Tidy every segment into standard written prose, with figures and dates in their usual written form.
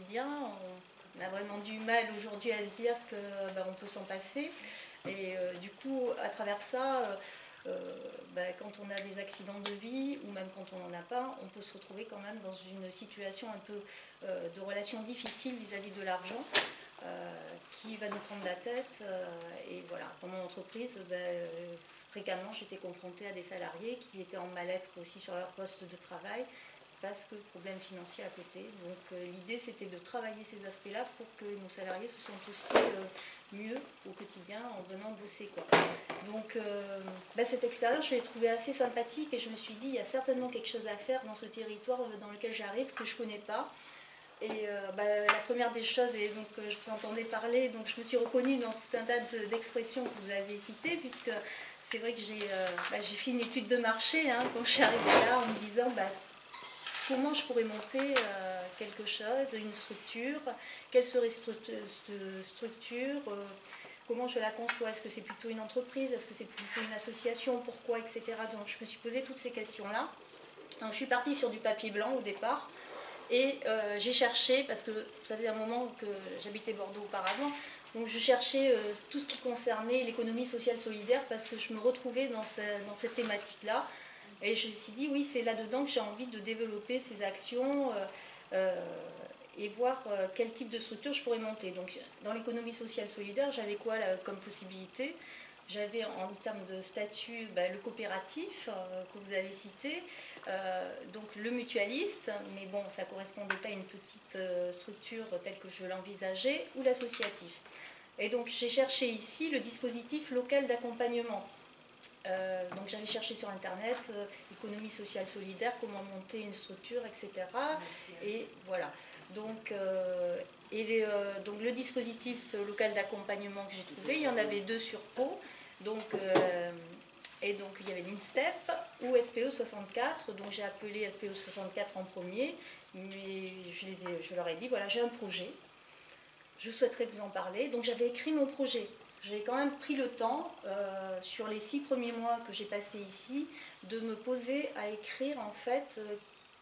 quotidien. On a vraiment du mal aujourd'hui à se dire qu'on peut s'en passer. Et du coup, à travers ça, quand on a des accidents de vie ou même quand on n'en a pas, on peut se retrouver quand même dans une situation un peu de relation difficile vis-à-vis de l'argent qui va nous prendre la tête. Et voilà, dans mon entreprise, fréquemment j'étais confrontée à des salariés qui étaient en mal-être aussi sur leur poste de travail parce que problème financier à côté. Donc l'idée c'était de travailler ces aspects-là pour que nos salariés se sentent aussi mieux au quotidien en venant bosser, quoi. Donc cette expérience je l'ai trouvée assez sympathique et je me suis dit il y a certainement quelque chose à faire dans ce territoire dans lequel j'arrive que je ne connais pas. Et la première des choses, et donc je vous entendais parler, donc je me suis reconnue dans tout un tas d'expressions que vous avez citées, puisque c'est vrai que j'ai fait une étude de marché quand je suis arrivée là en me disant comment je pourrais monter quelque chose, une structure, quelle serait cette structure, comment je la conçois, est-ce que c'est plutôt une entreprise, est-ce que c'est plutôt une association, pourquoi, etc. Donc je me suis posé toutes ces questions-là. Donc je suis partie sur du papier blanc au départ. Et j'ai cherché, parce que ça faisait un moment que j'habitais Bordeaux auparavant, donc je cherchais tout ce qui concernait l'économie sociale solidaire parce que je me retrouvais dans cette thématique-là. Et je me suis dit, oui, c'est là-dedans que j'ai envie de développer ces actions et voir quel type de structure je pourrais monter. Donc dans l'économie sociale solidaire, j'avais quoi là, comme possibilité? J'avais en termes de statut le coopératif que vous avez cité, donc le mutualiste, mais bon, ça ne correspondait pas à une petite structure telle que je l'envisageais, ou l'associatif. Et donc j'ai cherché ici le dispositif local d'accompagnement. Donc j'avais cherché sur internet économie sociale solidaire, comment monter une structure, etc. Et voilà. Donc, donc le dispositif local d'accompagnement que j'ai trouvé, il y en avait deux sur Pau. Donc, et donc il y avait l'INSTEP ou SPE 64. Donc j'ai appelé SPE 64 en premier, mais je leur ai dit voilà, j'ai un projet, je souhaiterais vous en parler. Donc j'avais écrit mon projet. J'avais quand même pris le temps, sur les 6 premiers mois que j'ai passés ici, de me poser à écrire en fait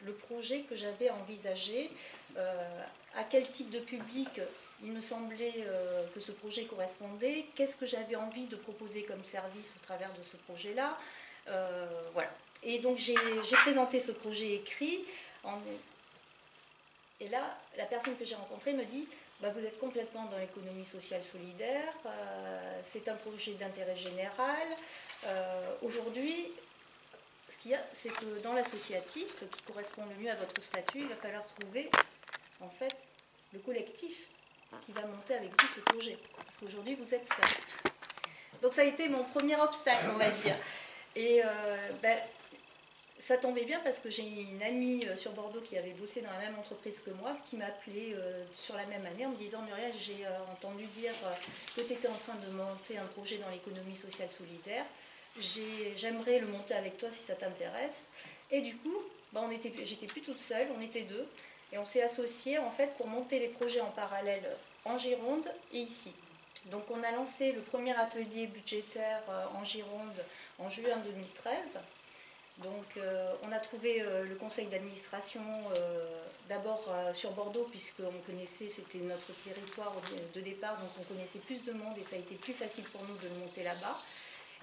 le projet que j'avais envisagé, à quel type de public il me semblait que ce projet correspondait, qu'est-ce que j'avais envie de proposer comme service au travers de ce projet-là. Voilà. Et donc j'ai présenté ce projet écrit, et là, la personne que j'ai rencontrée me dit vous êtes complètement dans l'économie sociale solidaire, c'est un projet d'intérêt général. Aujourd'hui, ce qu'il y a, c'est que dans l'associatif, qui correspond le mieux à votre statut, il va falloir trouver en fait le collectif qui va monter avec vous ce projet. Parce qu'aujourd'hui, vous êtes seul. Donc ça a été mon premier obstacle, on va dire. Et ça tombait bien parce que j'ai une amie sur Bordeaux qui avait bossé dans la même entreprise que moi, qui m'a appelé sur la même année en me disant Muriel, j'ai entendu dire que tu étais en train de monter un projet dans l'économie sociale solidaire. J'aimerais le monter avec toi si ça t'intéresse. Et du coup, j'étais plus toute seule, on était deux. Et on s'est associés en fait pour monter les projets en parallèle en Gironde et ici. Donc on a lancé le premier atelier budgétaire en Gironde en juin 2013. Donc on a trouvé le conseil d'administration d'abord sur Bordeaux puisqu'on connaissait, c'était notre territoire de départ, donc on connaissait plus de monde et ça a été plus facile pour nous de le monter là-bas.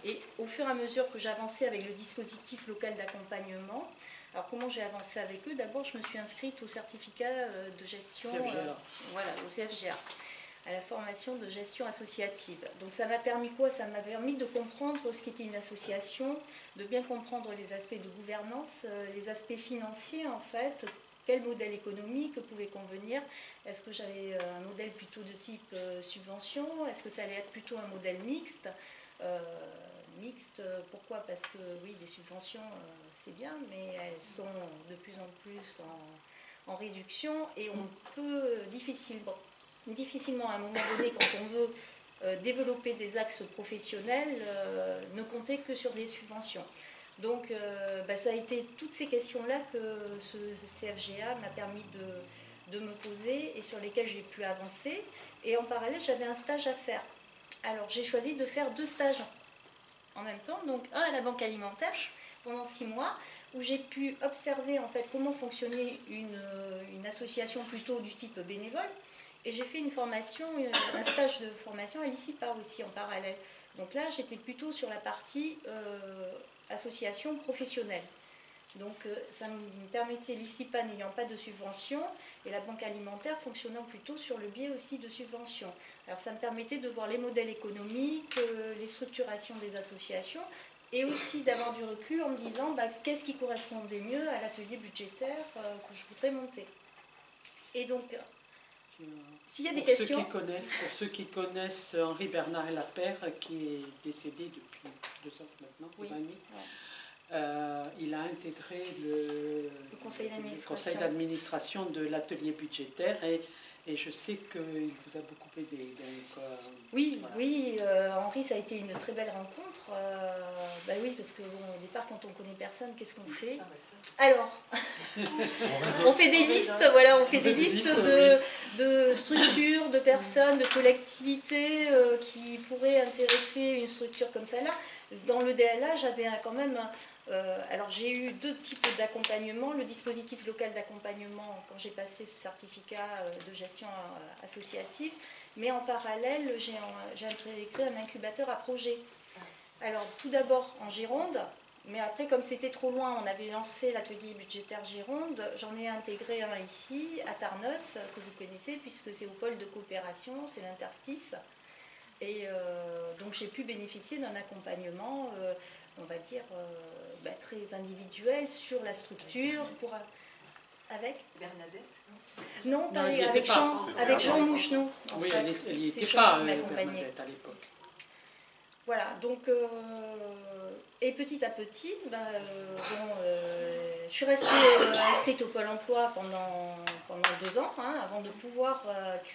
Et au fur et à mesure que j'avançais avec le dispositif local d'accompagnement, alors comment j'ai avancé avec eux? D'abord je me suis inscrite au certificat de gestion, voilà, au CFGA, à la formation de gestion associative. Donc ça m'a permis quoi? Ça m'a permis de comprendre ce qu'était une association, de bien comprendre les aspects de gouvernance, les aspects financiers en fait, quel modèle économique pouvait convenir. Est-ce que j'avais un modèle plutôt de type subvention? Est-ce que ça allait être plutôt un modèle mixte? Mixte, pourquoi? Parce que oui, des subventions, c'est bien, mais elles sont de plus en plus en réduction et on peut difficilement à un moment donné, quand on veut développer des axes professionnels, ne compter que sur des subventions. Donc ça a été toutes ces questions-là que ce CFGA m'a permis de me poser et sur lesquelles j'ai pu avancer. Et en parallèle, j'avais un stage à faire. Alors j'ai choisi de faire 2 stages en même temps, donc un à la Banque Alimentaire pendant 6 mois, où j'ai pu observer en fait comment fonctionnait une association plutôt du type bénévole, et j'ai fait une formation, un stage de formation à l'ICIPA aussi en parallèle. Donc là, j'étais plutôt sur la partie association professionnelle. Donc ça me permettait, l'ICIPA n'ayant pas de subvention, et la Banque Alimentaire fonctionnant plutôt sur le biais aussi de subventions. Alors ça me permettait de voir les modèles économiques, les structurations des associations, et aussi d'avoir du recul en me disant qu'est-ce qui correspondait mieux à l'atelier budgétaire que je voudrais monter. Et donc, s'il y a des questions... Pour ceux qui connaissent Henri Bernard Lapeyre, qui est décédé depuis 2 ans maintenant, 2 ans et demi, il a intégré le conseil d'administration de l'atelier budgétaire et je sais qu'il vous a beaucoup aidé. Donc, oui, voilà. Oui, Henri, ça a été une très belle rencontre. Oui, parce qu'au départ, quand on connaît personne, qu'est-ce qu'on fait? Alors, on fait des listes, voilà, on fait des listes de structures, de personnes, de collectivités qui pourraient intéresser une structure comme celle-là. Dans le DLA, j'avais quand même... alors j'ai eu 2 types d'accompagnement, le dispositif local d'accompagnement quand j'ai passé ce certificat de gestion associative, mais en parallèle j'ai intégré un incubateur à projet. Alors tout d'abord en Gironde, mais après comme c'était trop loin, on avait lancé l'atelier budgétaire Gironde, j'en ai intégré un ici à Tarnos, que vous connaissez puisque c'est au pôle de coopération, c'est l'interstice. Et donc j'ai pu bénéficier d'un accompagnement, on va dire, très individuel sur la structure. Avec Bernadette? Non, avec Jean Moucheneau. Oui, elle n'y était pas, Bernadette, à l'époque. Voilà, donc, et petit à petit, je suis restée inscrite au Pôle emploi pendant 2 ans, avant de pouvoir créer